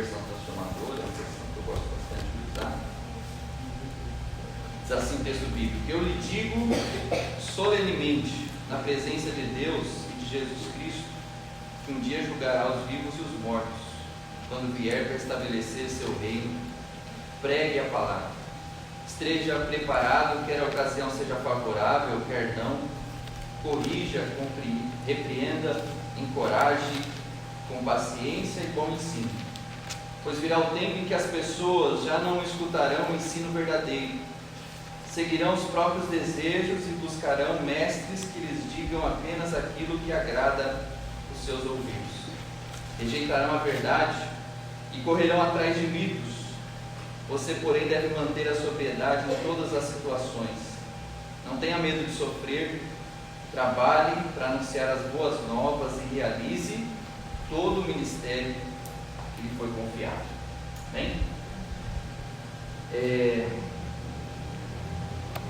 versão transformadora, a versão que eu gosto bastante de usar. Diz assim o texto bíblico: eu lhe digo solenemente, na presença de Deus e de Jesus Cristo, que um dia julgará os vivos e os mortos, quando vier para estabelecer seu reino. Pregue a palavra, esteja preparado, quer a ocasião seja favorável, quer não, corrija, repreenda, encoraje, com paciência e bom ensino, pois virá o tempo em que as pessoas já não escutarão o ensino verdadeiro, seguirão os próprios desejos e buscarão mestres que lhes digam apenas aquilo que agrada os seus ouvidos. Rejeitarão a verdade e correrão atrás de mitos. Você, porém, deve manter a sobriedade em todas as situações. Não tenha medo de sofrer, trabalhe para anunciar as boas novas e realize todo o ministério que lhe foi confiado. Bem?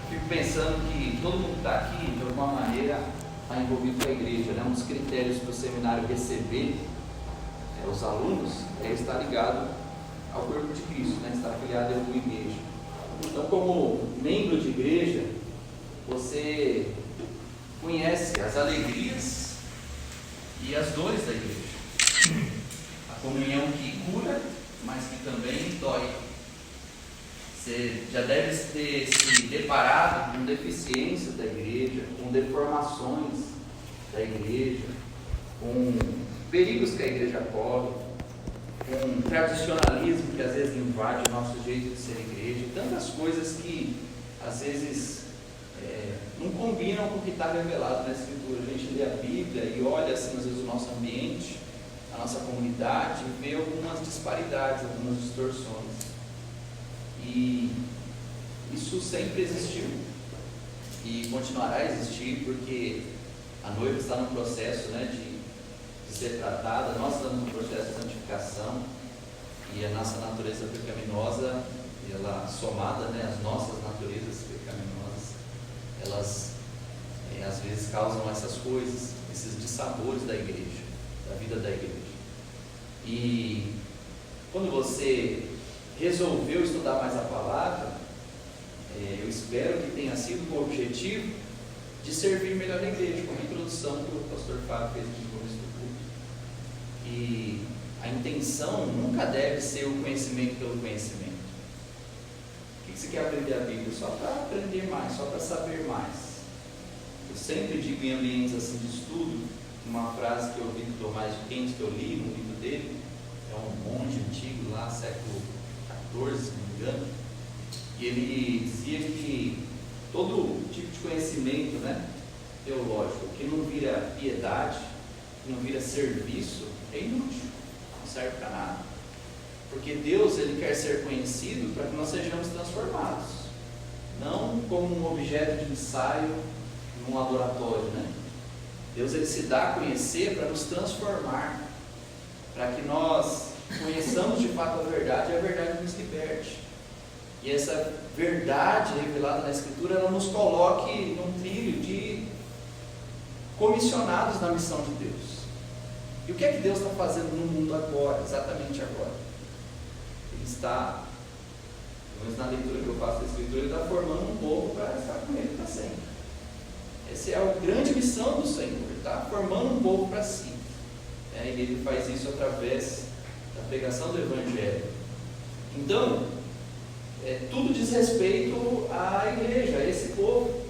Fico pensando que todo mundo que está aqui, de alguma maneira, está envolvido com a igreja, né? Um dos critérios para o seminário receber os alunos é estar ligado ao corpo de Cristo, né? Estar afiliado a alguma igreja. Então, como membro de igreja, você conhece as alegrias e as dores da igreja. A comunhão que cura, mas que também dói. Você já deve ter se deparado com deficiências da igreja, com deformações da igreja, com perigos que a igreja corre, com tradicionalismo que às vezes invade o nosso jeito de ser igreja, tantas coisas que às vezes não combinam com o que está revelado na Escritura. A gente lê a Bíblia e olha assim, às vezes, o nosso ambiente, a nossa comunidade, e vê algumas disparidades, algumas distorções. E isso sempre existiu e continuará a existir, porque a noiva está no processo, né, de ser tratada. Nós estamos no processo de santificação e a nossa natureza pecaminosa, ela somada, né, às nossas naturezas pecaminosas, elas às vezes causam essas coisas, esses dissabores da igreja, da vida da igreja. E quando você resolveu estudar mais a palavra, eu espero que tenha sido com o objetivo de servir melhor a igreja, como a introdução que o pastor Fábio fez aqui no começo do culto. E a intenção nunca deve ser o conhecimento pelo conhecimento. O que você quer aprender a Bíblia? Só para aprender mais, só para saber mais. Eu sempre digo em ambientes assim de estudo, uma frase que eu ouvi do Tomás de Kempis, que eu li no livro dele, é um monge antigo lá, século XIV, se não me engano, e ele dizia que todo tipo de conhecimento, né, teológico, que não vira piedade, que não vira serviço, é inútil, não serve para nada. Porque Deus, Ele quer ser conhecido para que nós sejamos transformados, não como um objeto de ensaio num laboratório, né? Deus, Ele se dá a conhecer para nos transformar, para que nós conheçamos de fato a verdade e a verdade nos liberte. E essa verdade revelada na Escritura, ela nos coloque num trilho de comissionados na missão de Deus. E o que é que Deus está fazendo no mundo agora, exatamente agora? Ele está, pelo menos na leitura que eu faço da Escritura, Ele está formando um povo para estar com Ele para sempre. Essa é a grande missão do Senhor, Ele está formando um povo para si. E Ele faz isso através da pregação do Evangelho. Então, tudo diz respeito à igreja, a esse povo.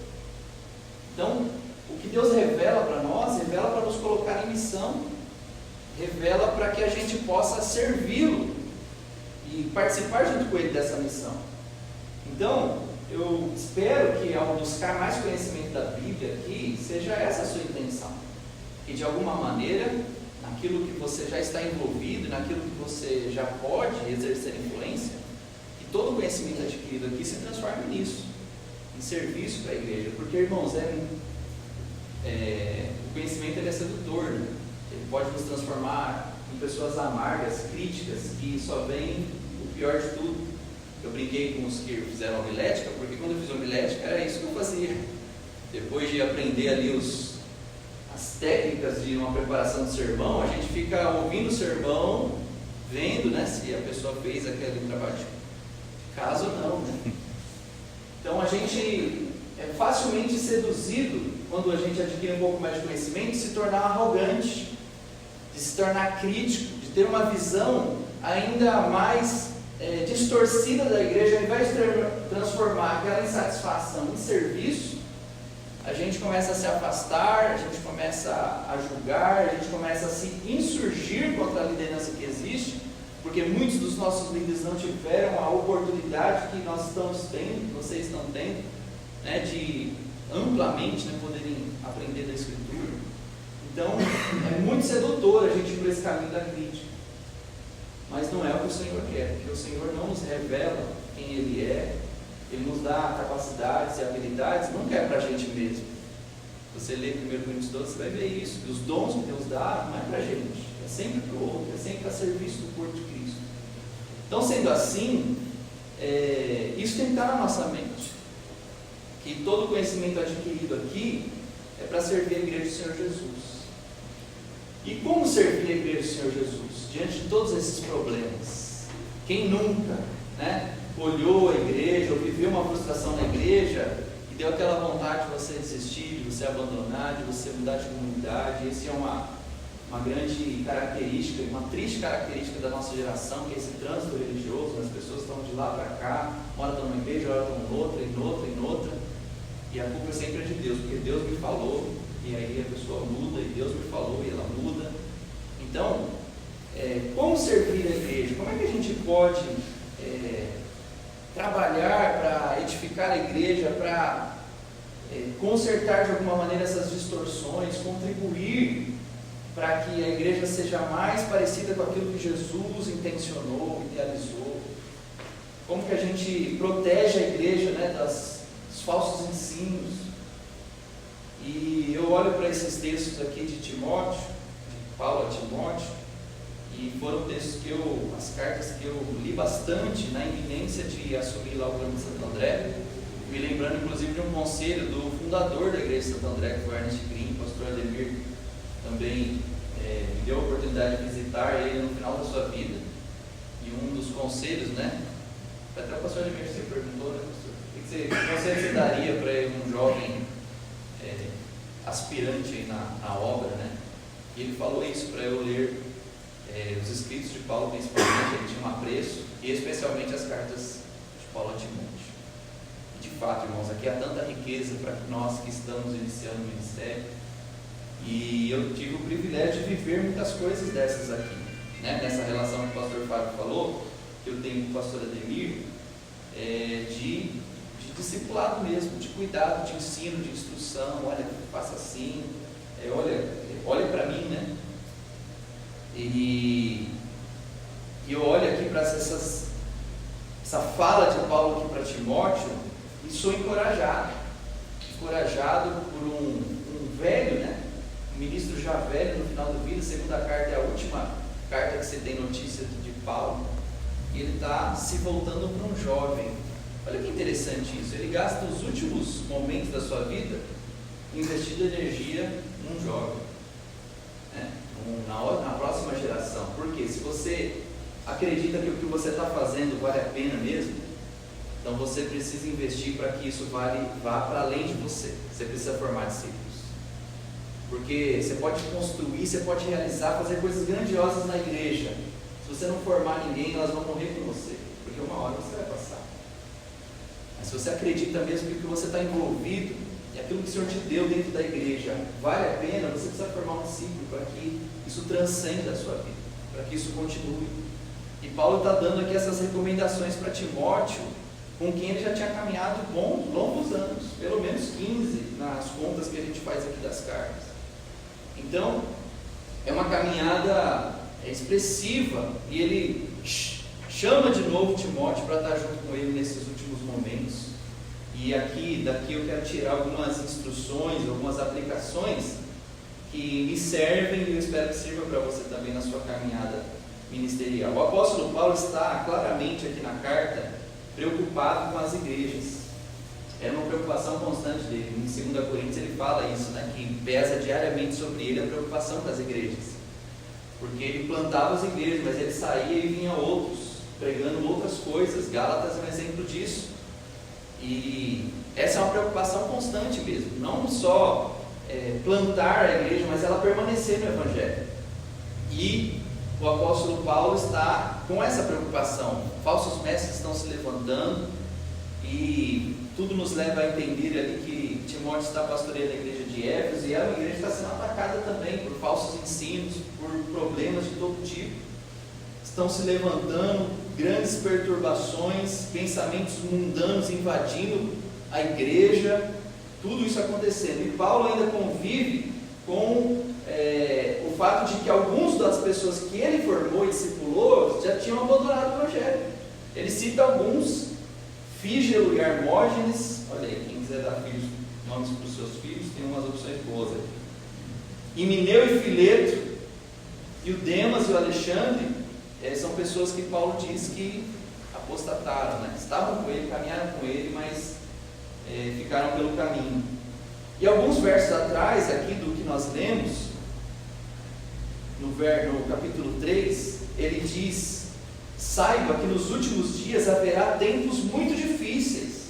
Então, o que Deus revela para nós, revela para nos colocar em missão, revela para que a gente possa servi-lo e participar junto com Ele dessa missão. Então, eu espero que ao buscar mais conhecimento da Bíblia aqui, seja essa a sua intenção. Que de alguma maneira, naquilo que você já está envolvido, naquilo que você já pode exercer influência, que todo o conhecimento adquirido aqui se transforme nisso, em serviço para a igreja. Porque, irmãos, o conhecimento ele é sedutor, né? Ele pode nos transformar em pessoas amargas, críticas, que só veem o pior de tudo. Eu brinquei com os que fizeram homilética, porque quando eu fiz homilética era isso que eu fazia. Depois de aprender ali as técnicas de uma preparação de sermão, a gente fica ouvindo o sermão, vendo, né, Se a pessoa fez aquele trabalho de casa ou não, né? Então a gente é facilmente seduzido, quando a gente adquire um pouco mais de conhecimento, de se tornar arrogante, de se tornar crítico, de ter uma visão ainda mais distorcida da igreja. Ao invés de transformar aquela insatisfação em serviço, a gente começa a se afastar, a gente começa a julgar, a gente começa a se insurgir contra a liderança que existe, porque muitos dos nossos líderes não tiveram a oportunidade que nós estamos tendo, que vocês estão tendo, né, de amplamente, né, poderem aprender da Escritura. Então, é muito sedutor a gente ir por esse caminho da crítica, mas não é o que o Senhor quer, porque o Senhor não nos revela quem Ele é. Ele nos dá capacidades e habilidades, não quer para a gente mesmo. Você lê 1 Coríntios 12, você vai ver isso, que os dons que Deus dá não é para a gente, é sempre para o outro, é sempre a serviço do corpo de Cristo. Então, sendo assim, isso tem que estar na nossa mente, que todo conhecimento adquirido aqui é para servir a igreja do Senhor Jesus. E como servir a igreja do Senhor Jesus diante de todos esses problemas? Quem nunca, né, olhou a igreja, ou viveu uma frustração na igreja, e deu aquela vontade de você desistir, de você abandonar, de você mudar de comunidade? Essa é uma grande característica, uma triste característica da nossa geração, que é esse trânsito religioso. As pessoas estão de lá para cá, uma hora estão numa igreja, outra estão em outra, e a culpa sempre é de Deus, porque Deus me falou, e aí a pessoa muda, e Deus me falou, e ela muda. Então, como servir a igreja? Como é que a gente pode trabalhar para edificar a igreja, para consertar de alguma maneira essas distorções, contribuir para que a igreja seja mais parecida com aquilo que Jesus intencionou, idealizou? Como que a gente protege a igreja, né, dos falsos ensinos? E eu olho para esses textos aqui de Timóteo, de Paulo a Timóteo, e foram textos as cartas que eu li bastante na iminência de assumir lá o Grêmio de Santo André, me lembrando inclusive de um conselho do fundador da igreja de Santo André, que foi Ernest Green, pastor Ademir, também me deu a oportunidade de visitar ele no final da sua vida, e um dos conselhos, né, até o pastor Ademir se perguntou, né, pastor, que conselho você daria para um jovem aspirante aí na obra, né? E ele falou isso para eu ler os escritos de Paulo, principalmente. Ele tinha um apreço, e especialmente as cartas de Paulo a Timóteo. E de fato, irmãos, aqui há tanta riqueza para nós que estamos iniciando o ministério, e eu tive o privilégio de viver muitas coisas dessas aqui, né? Nessa relação que o pastor Fábio falou, que eu tenho com o pastor Ademir, de discipulado mesmo, de cuidado, de ensino, de instrução. Olha, faça assim, olha para mim, né? E eu olho aqui para essa fala de Paulo aqui para Timóteo, e sou encorajado por um velho, né? Um ministro já velho no final da vida. A segunda carta é a última carta que você tem notícia de Paulo, e ele está se voltando para um jovem. Olha que interessante isso, ele gasta os últimos momentos da sua vida investindo energia num jovem, né? Na próxima geração. Porque se você acredita que o que você está fazendo vale a pena mesmo, então você precisa investir para que isso vá para além de você. Você precisa formar discípulos, porque você pode construir, você pode realizar, fazer coisas grandiosas na igreja. Se você não formar ninguém, elas vão morrer com você, porque uma hora você vai passar. Mas se você acredita mesmo que o que você está envolvido e aquilo que o Senhor te deu dentro da igreja vale a pena, você precisa formar um discípulo para que isso transcenda a sua vida, para que isso continue. E Paulo está dando aqui essas recomendações para Timóteo, com quem ele já tinha caminhado longos anos, pelo menos 15 nas contas que a gente faz aqui das cartas. Então, é uma caminhada expressiva, e ele chama de novo Timóteo para estar junto com ele nesses últimos momentos. E daqui eu quero tirar algumas instruções, algumas aplicações que me servem, e eu espero que sirva para você também na sua caminhada ministerial. O apóstolo Paulo está claramente aqui na carta preocupado com as igrejas. Era uma preocupação constante dele. Em 2 Coríntios ele fala isso, né, que pesa diariamente sobre ele a preocupação com as igrejas. porque ele plantava as igrejas, mas ele saía e vinha outros, pregando outras coisas. Gálatas é um exemplo disso. E essa é uma preocupação constante mesmo, não só plantar a igreja, mas ela permanecer no Evangelho. E o apóstolo Paulo está com essa preocupação. Falsos mestres estão se levantando e tudo nos leva a entender ali que Timóteo está pastoreando a igreja de Éfeso, e a igreja está sendo atacada também por falsos ensinos, por problemas de todo tipo. Estão se levantando grandes perturbações, pensamentos mundanos invadindo a igreja, tudo isso acontecendo. E Paulo ainda convive com o fato de que alguns das pessoas que ele formou e discipulou já tinham abandonado o Evangelho. Ele cita alguns: Fígelo e Hermógenes. Olha aí, quem quiser dar nomes para os seus filhos, tem umas opções boas aí. Himeneu e Fileto, e o Demas e o Alexandre, são pessoas que Paulo diz que apostataram, né? Estavam com ele, caminharam com ele, mas ficaram pelo caminho. E alguns versos atrás, aqui do que nós lemos, no capítulo 3, ele diz: saiba que nos últimos dias haverá tempos muito difíceis.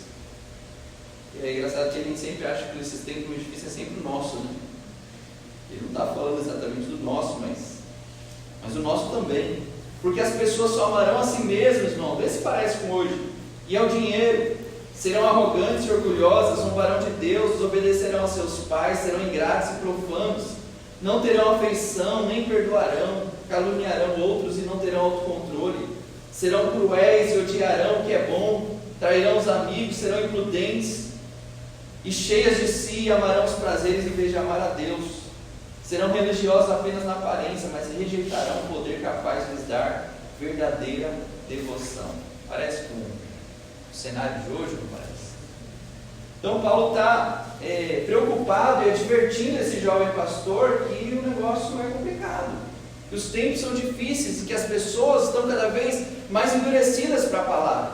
E é engraçado que a gente sempre acha que esses tempos muito difíceis é sempre o nosso, né? Ele não está falando exatamente do nosso, mas o nosso também. Porque as pessoas só amarão a si mesmas, irmão, vê se parece com hoje, e ao dinheiro. Serão arrogantes e orgulhosas, zombarão de Deus, desobedecerão a seus pais, serão ingratos e profanos, não terão afeição, nem perdoarão, caluniarão outros e não terão autocontrole, serão cruéis e odiarão o que é bom, trairão os amigos, serão imprudentes e cheias de si, amarão os prazeres em vez de amar a Deus, serão religiosos apenas na aparência, mas rejeitarão o poder capaz de lhes dar verdadeira devoção. Parece com o cenário de hoje, não parece? Então Paulo está preocupado e advertindo esse jovem pastor que o negócio é complicado, que os tempos são difíceis e que as pessoas estão cada vez mais endurecidas para a palavra.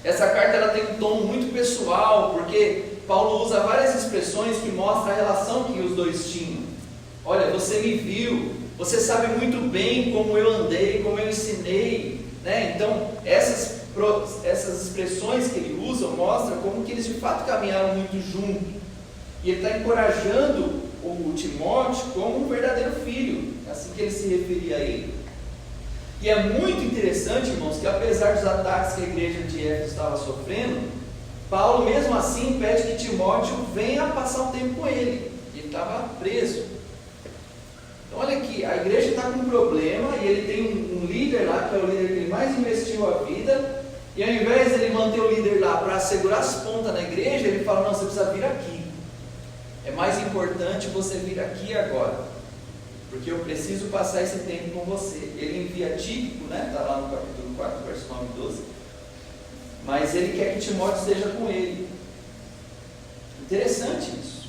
Essa carta ela tem um tom muito pessoal, porque Paulo usa várias expressões que mostram a relação que os dois tinham. Olha, você me viu, você sabe muito bem como eu andei, como eu ensinei, né? Então essas expressões que ele usa mostram como que eles de fato caminharam muito junto. E ele está encorajando o Timóteo como um verdadeiro filho, assim que ele se referia a ele. E é muito interessante, irmãos, que apesar dos ataques que a igreja de Éfeso estava sofrendo, Paulo mesmo assim pede que Timóteo venha passar um tempo com ele. Ele estava preso. Então olha aqui, a igreja está com um problema e ele tem um líder lá, que é o líder que ele mais investiu a vida, e ao invés de ele manter o líder lá para segurar as pontas na igreja, ele fala: não, você precisa vir aqui, é mais importante você vir aqui agora, porque eu preciso passar esse tempo com você. Ele envia Tíquico, né? Está lá no capítulo 4, verso 9 e 12, mas ele quer que Timóteo esteja com ele. Interessante isso,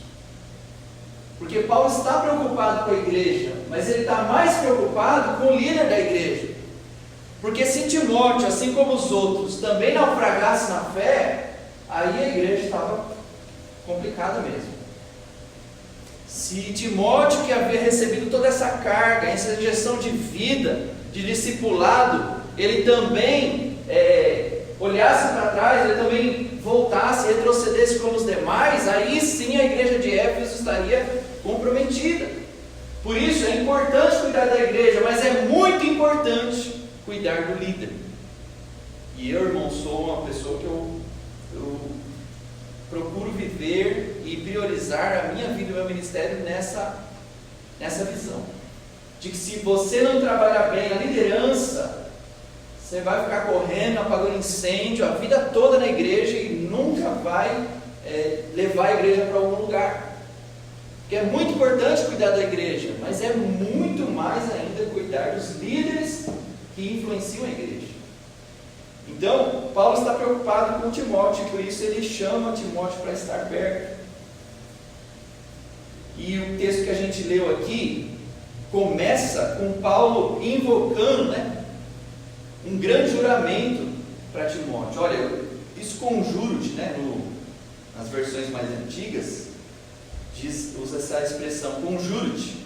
porque Paulo está preocupado com a igreja, mas ele está mais preocupado com o líder da igreja. Porque se Timóteo, assim como os outros, também naufragasse na fé, aí a igreja estava complicada mesmo. Se Timóteo, que havia recebido toda essa carga, essa injeção de vida, de discipulado, ele também olhasse para trás, ele também voltasse, retrocedesse como os demais, aí sim a igreja de Éfeso estaria comprometida. Por isso é importante cuidar da igreja, mas é muito importante cuidar do líder. E eu, irmão, sou uma pessoa que eu procuro viver e priorizar a minha vida e o meu ministério nessa visão, de que se você não trabalhar bem a liderança, você vai ficar correndo, apagando incêndio a vida toda na igreja e nunca vai levar a igreja para algum lugar. Porque é muito importante cuidar da igreja, mas é muito mais ainda cuidar dos líderes que influenciam a igreja. Então, Paulo está preocupado com Timóteo, e por isso ele chama Timóteo para estar perto. E o texto que a gente leu aqui começa com Paulo invocando, um grande juramento para Timóteo. Olha, isso conjuro-te, nas versões mais antigas, usa essa expressão, conjuro-te.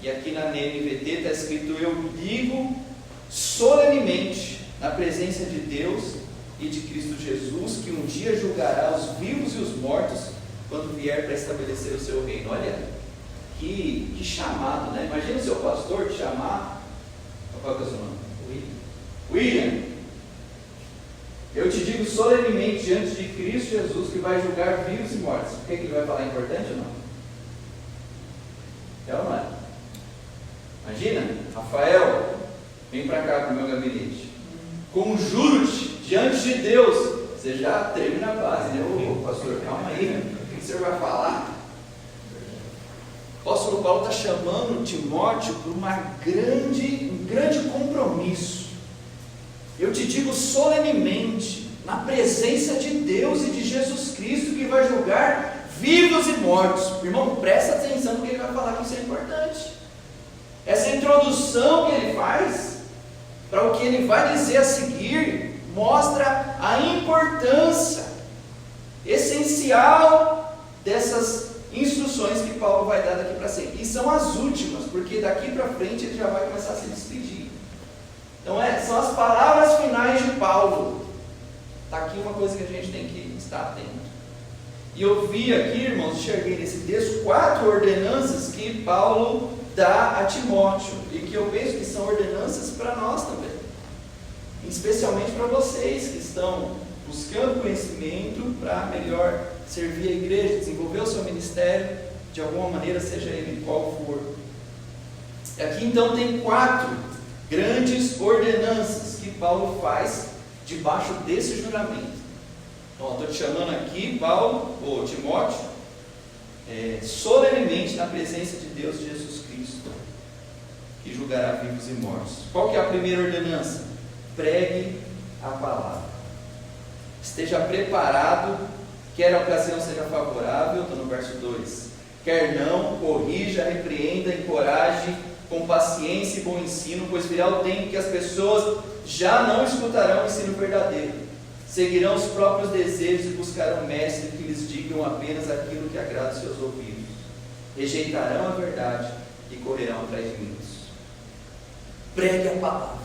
e aqui na NVT está escrito: eu digo solenemente, na presença de Deus e de Cristo Jesus, que um dia julgará os vivos e os mortos, quando vier para estabelecer o seu reino. Olha, que chamado, né? Imagina o seu pastor te chamar. Qual que é o seu nome? William. Eu te digo solenemente diante de Cristo Jesus, que vai julgar vivos e mortos. O que ele vai falar? Importante ou não? É ou não é? Imagina, Rafael, vem para cá para o meu gabinete. Conjuro-te diante de Deus. Você já termina a base, né? Ô pastor, calma aí, né? O que o senhor vai falar? O apóstolo Paulo está chamando Timóteo para um grande compromisso. Eu te digo solenemente, na presença de Deus e de Jesus Cristo, que vai julgar vivos e mortos. Irmão, presta atenção no que ele vai falar, que isso é importante. Essa introdução que ele faz, para o que ele vai dizer a seguir, mostra a importância essencial dessas instruções que Paulo vai dar daqui para frente. E são as últimas, porque daqui para frente ele já vai começar a se despedir. Então são as palavras finais de Paulo. Está aqui uma coisa que a gente tem que estar atento. E eu vi aqui, irmãos, enxerguei nesse texto 4 ordenanças que Paulo dá a Timóteo, e que eu vejo que são ordenanças para nós também, especialmente para vocês que estão buscando conhecimento para melhor servir a igreja, desenvolver o seu ministério de alguma maneira, seja ele qual for. Aqui então tem 4 grandes ordenanças que Paulo faz debaixo desse juramento. Então, estou te chamando aqui, Paulo, ou Timóteo, solenemente na presença de Deus e Jesus Cristo, que julgará vivos e mortos. Qual que é a primeira ordenança? Pregue a palavra. Esteja preparado, quer a ocasião seja favorável, estou no verso 2. Quer não, corrija, repreenda, encoraje, com paciência e bom ensino, pois virá o tempo que as pessoas já não escutarão o ensino verdadeiro. Seguirão os próprios desejos e buscarão mestres que lhes digam apenas aquilo que agrada aos seus ouvidos. Rejeitarão a verdade e correrão atrás de mitos. Pregue a palavra.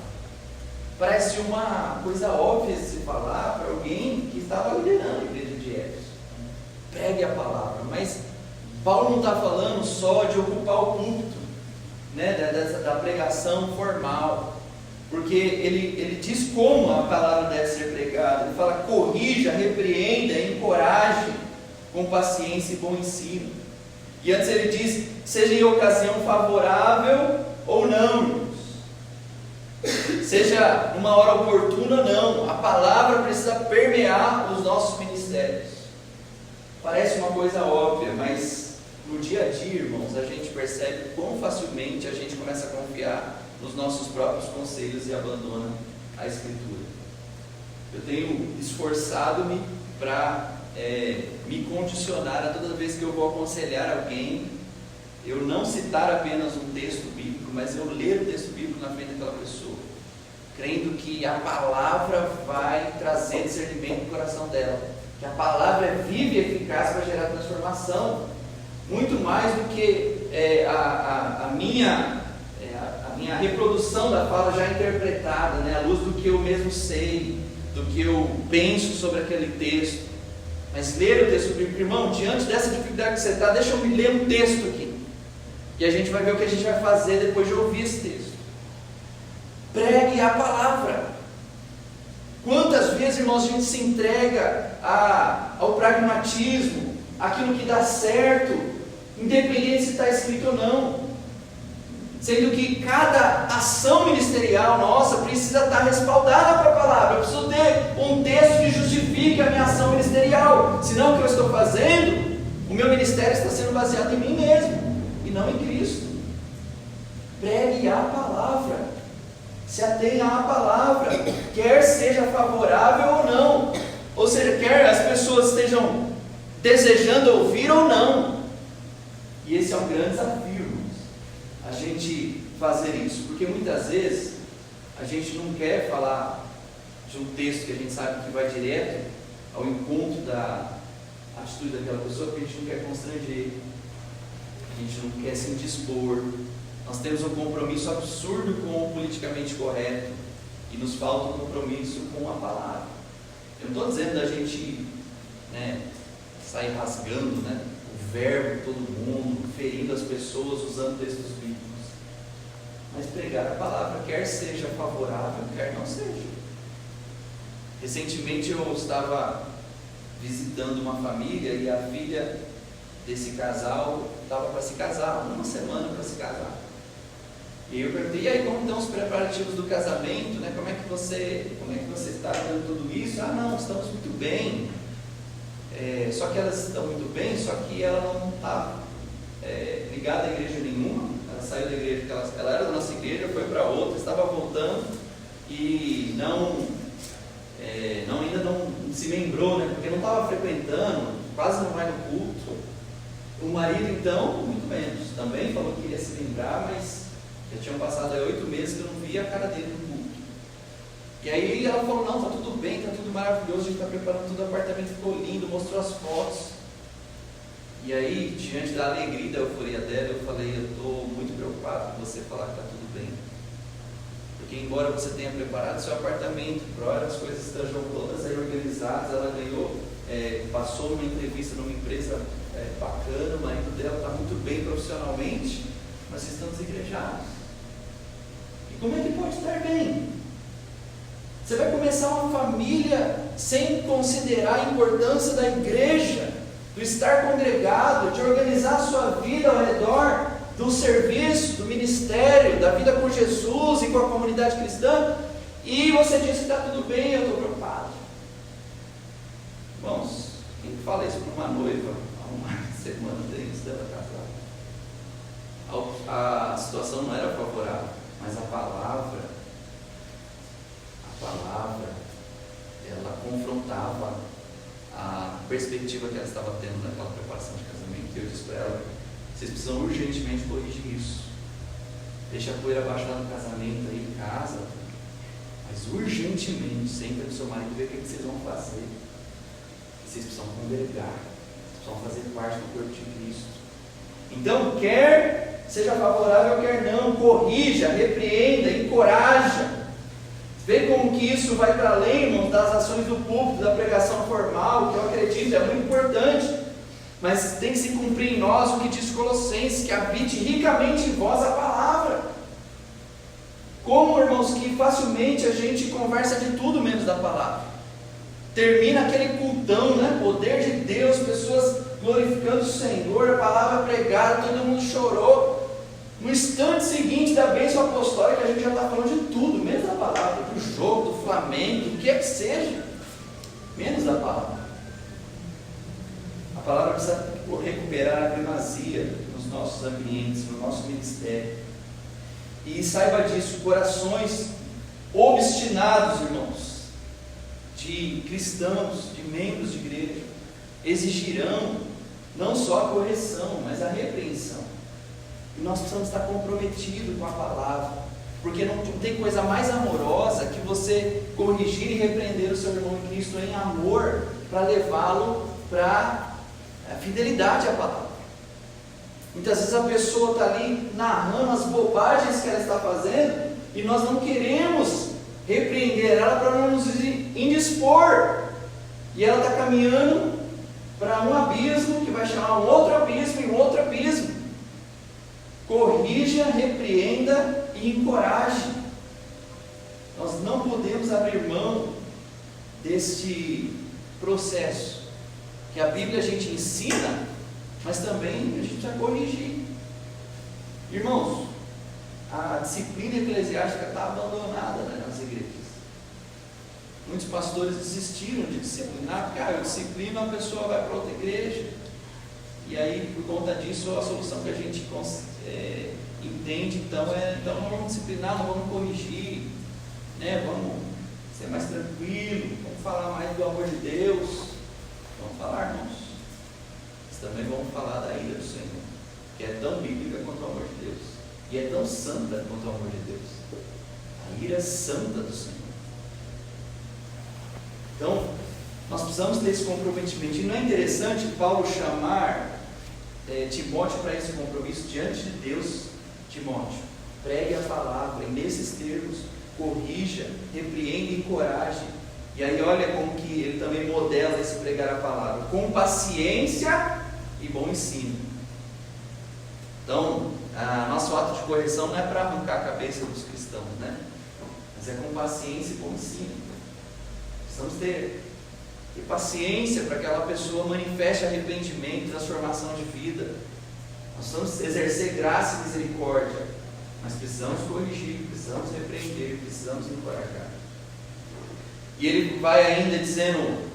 Parece uma coisa óbvia de se falar para alguém que estava liderando a igreja de Éfeso. Pregue a palavra. Mas Paulo não está falando só de ocupar o púlpito, né, da pregação formal. Porque ele diz como a palavra deve ser pregada. Ele fala: corrija, repreenda, encoraje, com paciência e bom ensino. E antes ele diz: seja em ocasião favorável ou não, irmãos. Seja numa hora oportuna ou não, a palavra precisa permear os nossos ministérios. Parece uma coisa óbvia, mas no dia a dia, irmãos, a gente percebe quão facilmente a gente começa a confiar nos nossos próprios conselhos e abandona a Escritura. Eu tenho esforçado-me para me condicionar a toda vez que eu vou aconselhar alguém, eu não citar apenas um texto bíblico, mas eu ler o texto bíblico na frente daquela pessoa, crendo que a palavra vai trazer discernimento no coração dela, que a palavra é viva e eficaz para gerar transformação, muito mais do que a minha reprodução da fala já interpretada, né, à luz do que eu mesmo sei, do que eu penso sobre aquele texto. Mas ler o texto bíblico, irmão, diante dessa dificuldade que você está, deixa eu me ler um texto aqui, e a gente vai ver o que a gente vai fazer depois de ouvir esse texto. Pregue a palavra. Quantas vezes, irmãos, a gente se entrega ao pragmatismo, aquilo que dá certo, independente se está escrito ou não, sendo que cada ação ministerial nossa precisa estar respaldada para a palavra. Eu preciso ter um texto que justifique a minha ação ministerial, senão o que eu estou fazendo, o meu ministério está sendo baseado em mim mesmo e não em Cristo. Pregue a palavra, se atenha à palavra, quer seja favorável ou não, ou seja, quer as pessoas estejam desejando ouvir ou não. E esse é um grande desafio, irmãos, a gente fazer isso, porque muitas vezes a gente não quer falar de um texto que a gente sabe que vai direto ao encontro da atitude daquela pessoa, porque a gente não quer constranger, a gente não quer se indispor, Nós temos um compromisso absurdo com o politicamente correto e nos falta um compromisso com a palavra. Eu não estou dizendo da gente sair rasgando o verbo todo mundo, ferindo as pessoas usando textos bíblicos, mas pregar a palavra, quer seja favorável, quer não seja. Recentemente eu estava visitando uma família e a filha desse casal estava para se casar, uma semana para se casar. E eu perguntei, e aí, como estão os preparativos do casamento? Como é que você está dando tudo isso? Ah, não, estamos muito bem. Só que elas estão muito bem, só que ela não está ligada a igreja nenhuma. Ela saiu da igreja, ela era da nossa igreja, foi para outra, estava voltando e ainda não se lembrou, porque não estava frequentando, quase não vai no culto. O marido, então, muito menos, também falou que iria se lembrar, mas já tinham passado 8 meses que eu não via a cara dele no culto. E aí ela falou, não, está tudo bem, está tudo maravilhoso, a gente está preparando tudo, o apartamento ficou lindo, mostrou as fotos. E aí, diante da alegria, da euforia dela, eu falei, eu estou muito preocupado com você falar que está tudo bem. Porque embora você tenha preparado seu apartamento, as coisas estejam todas aí organizadas, ela ganhou, passou numa entrevista numa empresa bacana, o marido dela está muito bem profissionalmente, mas vocês estão desigrejados. E como é que pode estar bem? Você vai começar uma família sem considerar a importância da igreja, do estar congregado, de organizar a sua vida ao redor do serviço, do ministério, da vida com Jesus e com a comunidade cristã, e você diz que está tudo bem, eu estou preocupado. Irmãos, quem fala isso para uma noiva há uma semana antes dela casar? A situação não era favorável, mas a palavra, ela confrontava a perspectiva que ela estava tendo naquela preparação de casamento. E eu disse para ela, vocês precisam urgentemente corrigir isso. Deixa a poeira baixar no casamento aí, casa, mas urgentemente, sempre do seu marido, ver o que vocês vão fazer. Vocês precisam congregar, precisam fazer parte do corpo de Cristo. Então, quer seja favorável, quer não, corrija, repreenda, encoraja. Vê como que isso vai para além, irmãos, das ações do púlpito, da pregação formal, que eu acredito é muito importante, mas tem que se cumprir em nós o que diz Colossenses, que habite ricamente em vós a palavra. Como, irmãos, que facilmente a gente conversa de tudo menos da palavra. Termina aquele cultão, poder de Deus, pessoas glorificando o Senhor, a palavra pregada, todo mundo chorou. No instante seguinte da bênção apostólica, a gente já está falando de tudo, menos da palavra, do jogo, do Flamengo, do que é que seja, menos da palavra. A palavra precisa recuperar a primazia nos nossos ambientes, no nosso ministério. E saiba disso, corações obstinados, irmãos, de cristãos, de membros de igreja, exigirão não só a correção, mas a repreensão. E nós precisamos estar comprometidos com a palavra, porque não tem coisa mais amorosa que você corrigir e repreender o seu irmão em Cristo em amor, para levá-lo para a fidelidade à palavra. Muitas vezes a pessoa está ali narrando as bobagens que ela está fazendo, e nós não queremos repreender ela para não nos indispor, e ela está caminhando para um abismo que vai chamar um outro abismo e um outro abismo. Corrija, repreenda e encoraje. Nós não podemos abrir mão deste processo, que a Bíblia a gente ensina, mas também a gente vai corrigir. Irmãos, a disciplina eclesiástica está abandonada nas igrejas. Muitos pastores desistiram de disciplinar, porque eu disciplino, a pessoa vai para outra igreja. E aí, por conta disso, a solução que a gente entende, então não vamos disciplinar, não vamos corrigir, vamos ser mais tranquilo, vamos falar mais do amor de Deus. Vamos falar, irmãos. Mas também vamos falar da ira do Senhor, que é tão bíblica quanto o amor de Deus, e é tão santa quanto o amor de Deus. A ira santa do Senhor. Então, nós precisamos ter esse comprometimento. E não é interessante Paulo chamar Timóteo para esse compromisso diante de Deus, Timóteo, pregue a palavra, e nesses termos, corrija, repreenda e encoraje. E aí olha como que ele também modela esse pregar a palavra, com paciência e bom ensino. Então, nosso ato de correção não é para arrancar a cabeça dos cristãos, né? Mas é com paciência e bom ensino. Precisamos ter paciência para que aquela pessoa manifeste arrependimento, transformação de vida. Nós precisamos exercer graça e misericórdia, mas precisamos corrigir, precisamos repreender, precisamos encorajar. E ele vai ainda dizendo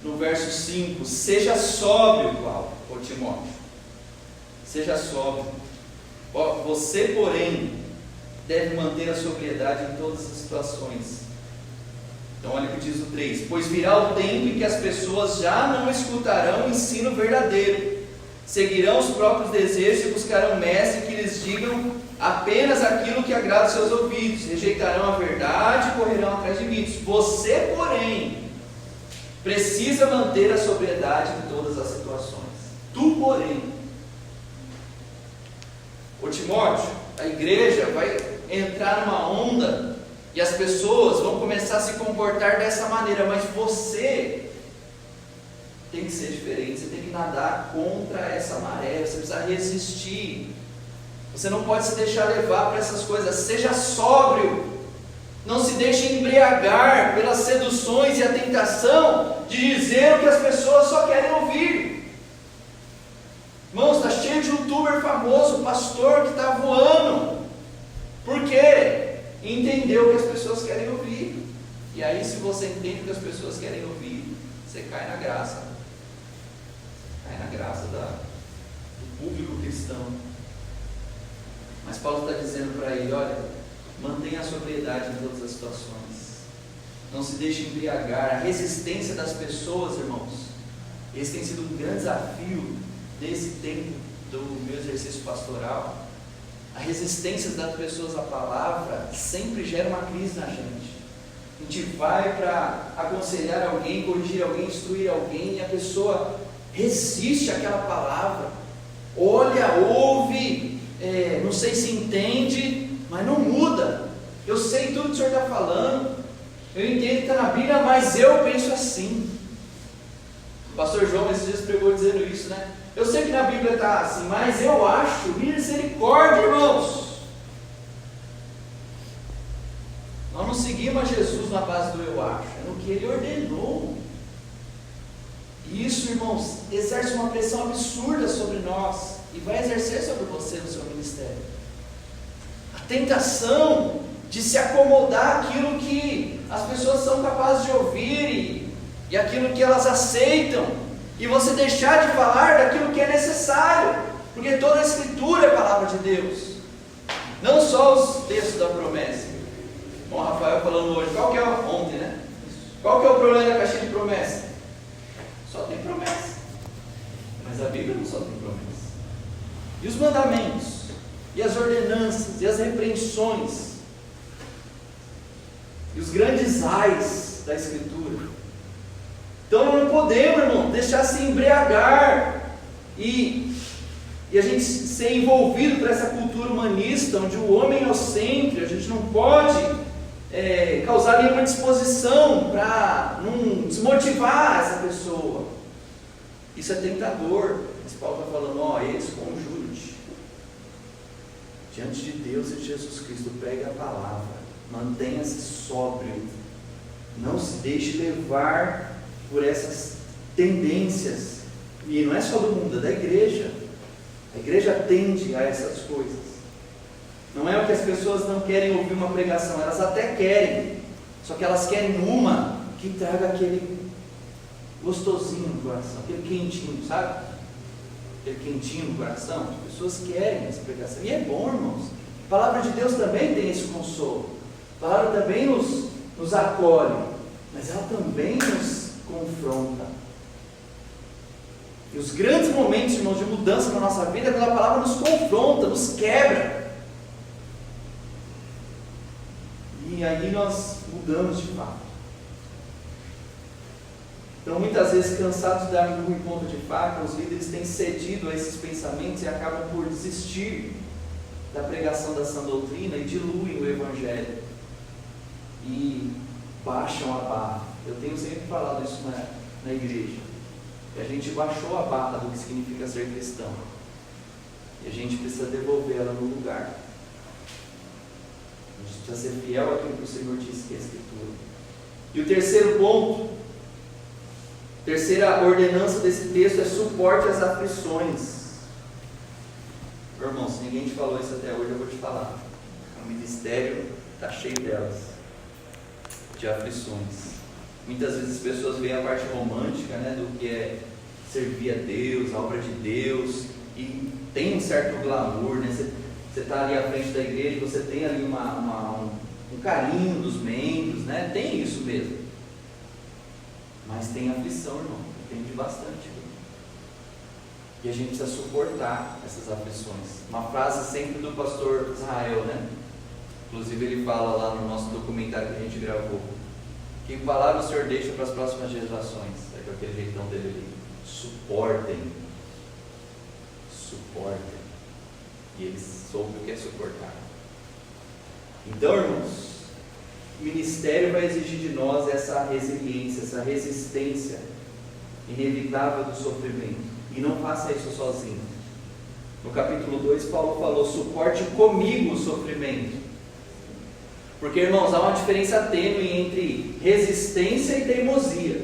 no verso 5: seja sóbrio, Paulo, ou Timóteo, seja sóbrio. Você, porém, deve manter a sobriedade em todas as situações. Então olha o que diz o 3: pois virá o tempo em que as pessoas já não escutarão o ensino verdadeiro, seguirão os próprios desejos e buscarão mestres que lhes digam apenas aquilo que agrada aos seus ouvidos, rejeitarão a verdade e correrão atrás de mitos. Você, porém, precisa manter a sobriedade em todas as situações. Tu, porém, ô Timóteo, a igreja vai entrar numa onda e as pessoas vão começar a se comportar dessa maneira, mas você tem que ser diferente, você tem que nadar contra essa maré, você precisa resistir. Você não pode se deixar levar para essas coisas. Seja sóbrio, não se deixe embriagar pelas seduções e a tentação de dizer o que as pessoas só querem ouvir. Irmãos, está cheio de youtuber famoso, pastor que está voando. Por quê? Entendeu o que as pessoas querem ouvir. E aí, se você entende o que as pessoas querem ouvir, você cai na graça. Cai na graça do público cristão. Mas Paulo está dizendo para ele: olha, mantenha a sobriedade em todas as situações. Não se deixe embriagar. A resistência das pessoas, irmãos, esse tem sido um grande desafio desse tempo do meu exercício pastoral. A resistência das pessoas à palavra sempre gera uma crise na gente. A gente vai para aconselhar alguém, corrigir alguém, instruir alguém, e a pessoa resiste àquela palavra. Olha, ouve, não sei se entende, mas não muda. Eu sei tudo que o senhor está falando, eu entendo que está na Bíblia, mas eu penso assim. O pastor João esses dias pregou dizendo isso, né? Eu sei que na Bíblia está assim, mas eu acho, misericórdia, irmãos. Nós não seguimos a Jesus na base do eu acho, é no que Ele ordenou. E isso, irmãos, exerce uma pressão absurda sobre nós, e vai exercer sobre você no seu ministério. A tentação de se acomodar àquilo que as pessoas são capazes de ouvir, e aquilo que elas aceitam, e você deixar de falar daquilo que é necessário, porque toda a Escritura é a palavra de Deus, não só os textos da promessa. Bom, Rafael falando hoje, ontem, né? Qual que é o problema da caixinha de promessa? Só tem promessa, mas a Bíblia não só tem promessa. E os mandamentos, e as ordenanças, e as repreensões, e os grandes ais da Escritura. Então nós não podemos, irmão, deixar se embriagar e a gente ser envolvido por essa cultura humanista, onde o homem é o centro. A gente não pode causar nenhuma disposição para não desmotivar essa pessoa. Isso é tentador. Mas Paulo está falando, eles conjure-te diante de Deus e de Jesus Cristo, pregue a palavra, mantenha-se sóbrio, não se deixe levar por essas tendências, e não é só do mundo, é da igreja. A igreja tende a essas coisas. Não é o que as pessoas não querem ouvir uma pregação, elas até querem, só que elas querem uma que traga aquele gostosinho no coração, aquele quentinho, sabe? Aquele quentinho no coração. As pessoas querem essa pregação, e é bom, irmãos. A palavra de Deus também tem esse consolo, a palavra também nos acolhe, mas ela também nos confronta. E os grandes momentos, irmãos, de mudança na nossa vida é quando a palavra nos confronta, nos quebra, e aí nós mudamos de fato. Então, muitas vezes, cansados de dar um ponto de faca, os líderes têm cedido a esses pensamentos e acabam por desistir da pregação da sã doutrina e diluem o Evangelho e baixam a barra. Eu tenho sempre falado isso na igreja. E a gente baixou a barra do que significa ser cristão. E a gente precisa devolver ela no lugar. A gente precisa ser fiel àquilo que o Senhor disse que é a Escritura. E o terceiro ponto, terceira ordenança desse texto é suporte às aflições. Irmão, se ninguém te falou isso até hoje, eu vou te falar. O ministério está cheio delas, de aflições. Muitas vezes as pessoas veem a parte romântica, né, do que é servir a Deus, a obra de Deus, e tem um certo glamour, né? Você está ali à frente da igreja, você tem ali um carinho dos membros, né? Tem isso mesmo. Mas tem aflição, irmão, depende bastante. E a gente precisa suportar essas aflições. Uma frase sempre do pastor Israel, né? Inclusive ele fala lá no nosso documentário que a gente gravou: que palavra o Senhor deixa para as próximas gerações? É com aquele jeitão dele ali: suportem. Suportem. E ele soube o que é suportar. Então, irmãos, o ministério vai exigir de nós essa resiliência, essa resistência inevitável do sofrimento. E não faça isso sozinho. No capítulo 2, Paulo falou: suporte comigo o sofrimento. Porque, irmãos, há uma diferença tênue entre resistência e teimosia.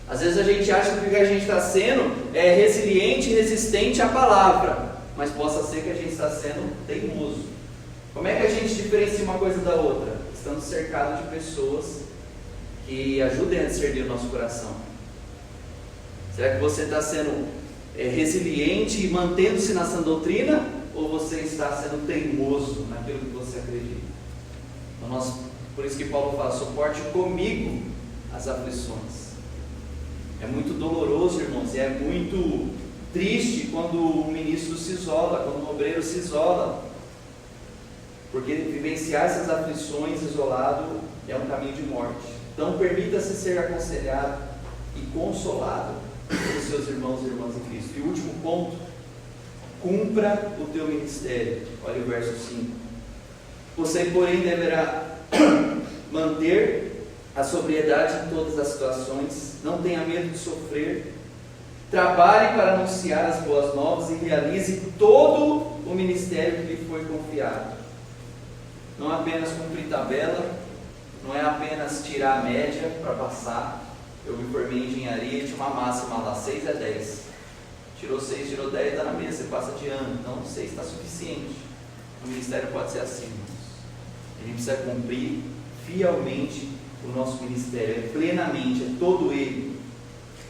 Às vezes a gente acha que o que a gente está sendo é resiliente e resistente à palavra, mas possa ser que a gente está sendo teimoso. Como é que a gente diferencia uma coisa da outra? Estando cercado de pessoas que ajudem a discernir o nosso coração. Será que você está sendo resiliente e mantendo-se na sã doutrina? Ou você está sendo teimoso naquilo que você acredita? Então por isso que Paulo fala: suporte comigo as aflições. É muito doloroso, irmãos, e é muito triste quando o ministro se isola, quando o obreiro se isola. Porque vivenciar essas aflições isolado é um caminho de morte. Então permita-se ser aconselhado e consolado pelos seus irmãos e irmãs em Cristo. E o último ponto: cumpra o teu ministério. Olha o verso 5. Você, porém, deverá manter a sobriedade em todas as situações, não tenha medo de sofrer, trabalhe para anunciar as boas novas e realize todo o ministério que lhe foi confiado. Não apenas cumprir tabela, não é apenas tirar a média para passar. Eu me formei em engenharia e tinha uma máxima lá: 6 a 10. Tirou 6, tirou 10, dá na mesa, você passa de ano. Então 6 está suficiente. O ministério pode ser assim, irmãos. A gente precisa cumprir fielmente o nosso ministério, plenamente, é todo ele.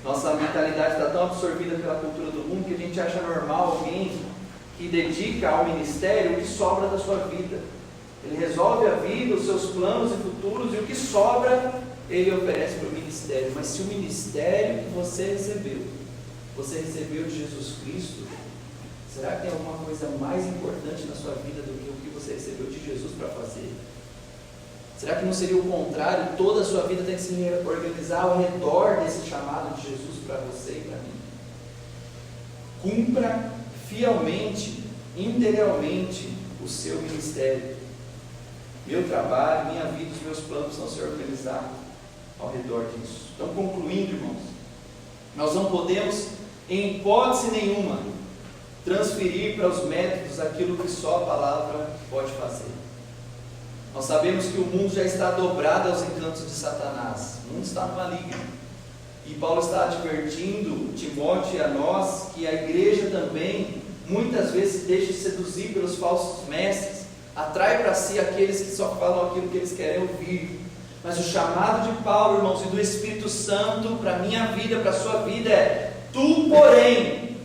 Nossa mentalidade está tão absorvida pela cultura do mundo que a gente acha normal alguém que dedica ao ministério o que sobra da sua vida. Ele resolve a vida, os seus planos e futuros, e o que sobra ele oferece para o ministério. Mas se o ministério que você recebeu de Jesus Cristo, será que tem alguma coisa mais importante na sua vida do que o que você recebeu de Jesus para fazer? Será que não seria o contrário? Toda a sua vida tem que se organizar ao redor desse chamado de Jesus para você e para mim. Cumpra fielmente, integralmente o seu ministério. Meu trabalho, minha vida, os meus planos precisam ser organizados ao redor disso. Então, concluindo, irmãos, nós não podemos, em hipótese nenhuma, transferir para os métodos aquilo que só a palavra pode fazer. Nós sabemos que o mundo já está dobrado aos encantos de Satanás. O mundo está no maligno. E Paulo está advertindo Timóteo e a nós que a igreja também muitas vezes se deixa seduzir pelos falsos mestres, atrai para si aqueles que só falam aquilo que eles querem ouvir. Mas o chamado de Paulo, irmãos, e do Espírito Santo para a minha vida, para a sua vida é: tu, porém.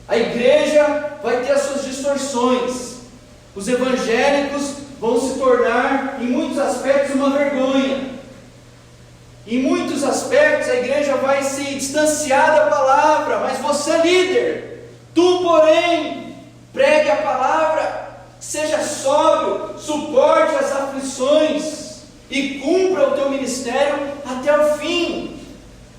A igreja vai ter as suas distorções. Os evangélicos vão se tornar, em muitos aspectos, uma vergonha. Em muitos aspectos, a igreja vai se distanciar da palavra. Mas você, líder, tu, porém, pregue a palavra, seja sóbrio, suporte as aflições e cumpra o teu ministério até o fim.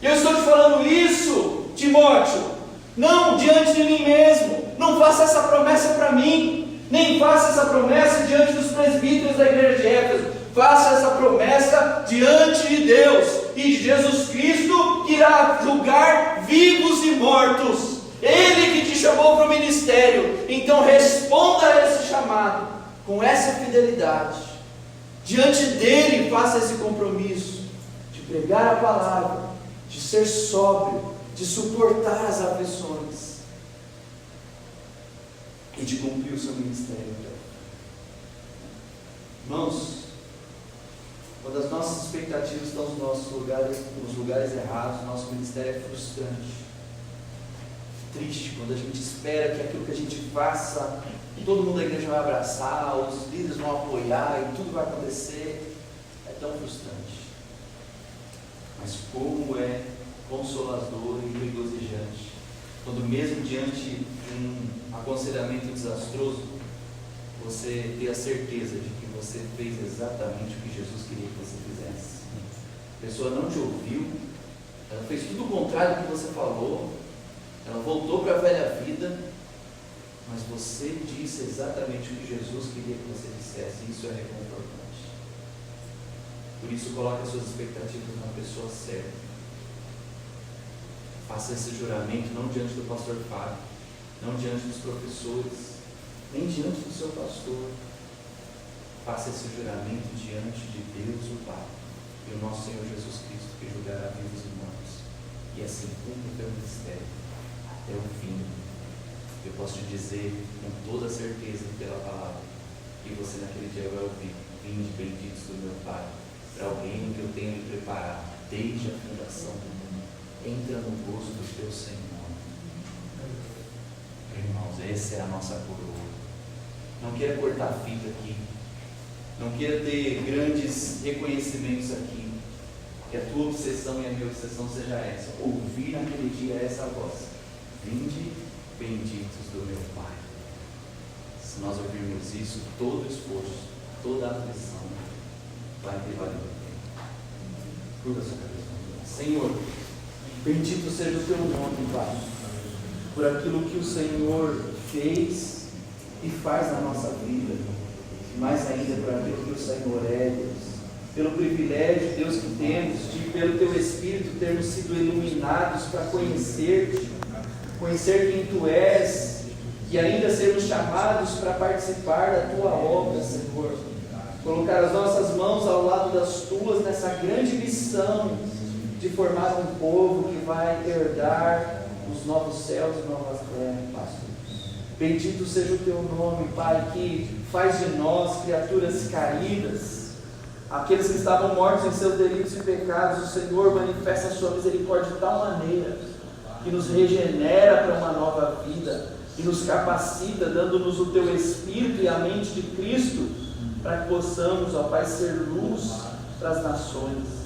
Eu estou te falando isso, Timóteo, não diante de mim mesmo, Não faça essa promessa para mim, nem faça essa promessa diante dos presbíteros da igreja de Éfeso. Faça essa promessa diante de Deus e de Jesus Cristo, que irá julgar vivos e mortos. Ele que te chamou para o ministério. Então responda a esse chamado com essa fidelidade. Diante dele, faça esse compromisso de pregar a palavra, de ser sóbrio, de suportar as aflições e de cumprir o seu ministério. Irmãos, quando as nossas expectativas estão nos lugares errados, nosso ministério é frustrante, triste. Quando a gente espera que aquilo que a gente faça, todo mundo da igreja vai abraçar, os líderes vão apoiar e tudo vai acontecer, é tão frustrante. Mas como é consolador e regozijante quando, mesmo diante de um aconselhamento desastroso, você ter a certeza de que você fez exatamente o que Jesus queria que você fizesse. A pessoa não te ouviu, ela fez tudo o contrário do que você falou, ela voltou para a velha vida, mas você disse exatamente o que Jesus queria que você dissesse. Isso é reconfortante. Por isso, coloque as suas expectativas na pessoa certa. Faça esse juramento não diante do pastor Fábio, não diante dos professores, nem diante do seu pastor. Faça esse juramento diante de Deus, o Pai, e o nosso Senhor Jesus Cristo, que julgará vivos e mortos, e assim cumpre o teu ministério até o fim. Eu posso te dizer com toda certeza pela palavra, que você naquele dia vai ouvir: vinde benditos do meu Pai, para o reino que eu tenho lhe preparado desde a fundação do mundo. Entra no gozo do teu Senhor. Irmãos, essa é a nossa coroa. Não queira cortar fita aqui, não queira ter grandes reconhecimentos aqui. Que a tua obsessão e a minha obsessão seja essa: ouvir naquele dia essa voz: vinde benditos do meu Pai. Se nós ouvirmos isso, todo esforço, toda aflição vai ter valido. Curva a sua cabeça. Senhor, bendito seja o teu nome, Pai, por aquilo que o Senhor fez e faz na nossa vida, e mais ainda por aquilo que o Senhor é, Deus, pelo privilégio, Deus, que temos de, pelo teu Espírito, termos sido iluminados para conhecer-te, conhecer quem tu és, e ainda sermos chamados para participar da tua obra, Senhor. Colocar as nossas mãos ao lado das tuas nessa grande missão de formar um povo que vai herdar os novos céus e novas terras, Pai. Bendito seja o teu nome, Pai, que faz de nós criaturas caídas, aqueles que estavam mortos em seus delitos e pecados. O Senhor manifesta a sua misericórdia de tal maneira que nos regenera para uma nova vida e nos capacita, dando-nos o teu Espírito e a mente de Cristo, para que possamos, ó Pai, ser luz para as nações.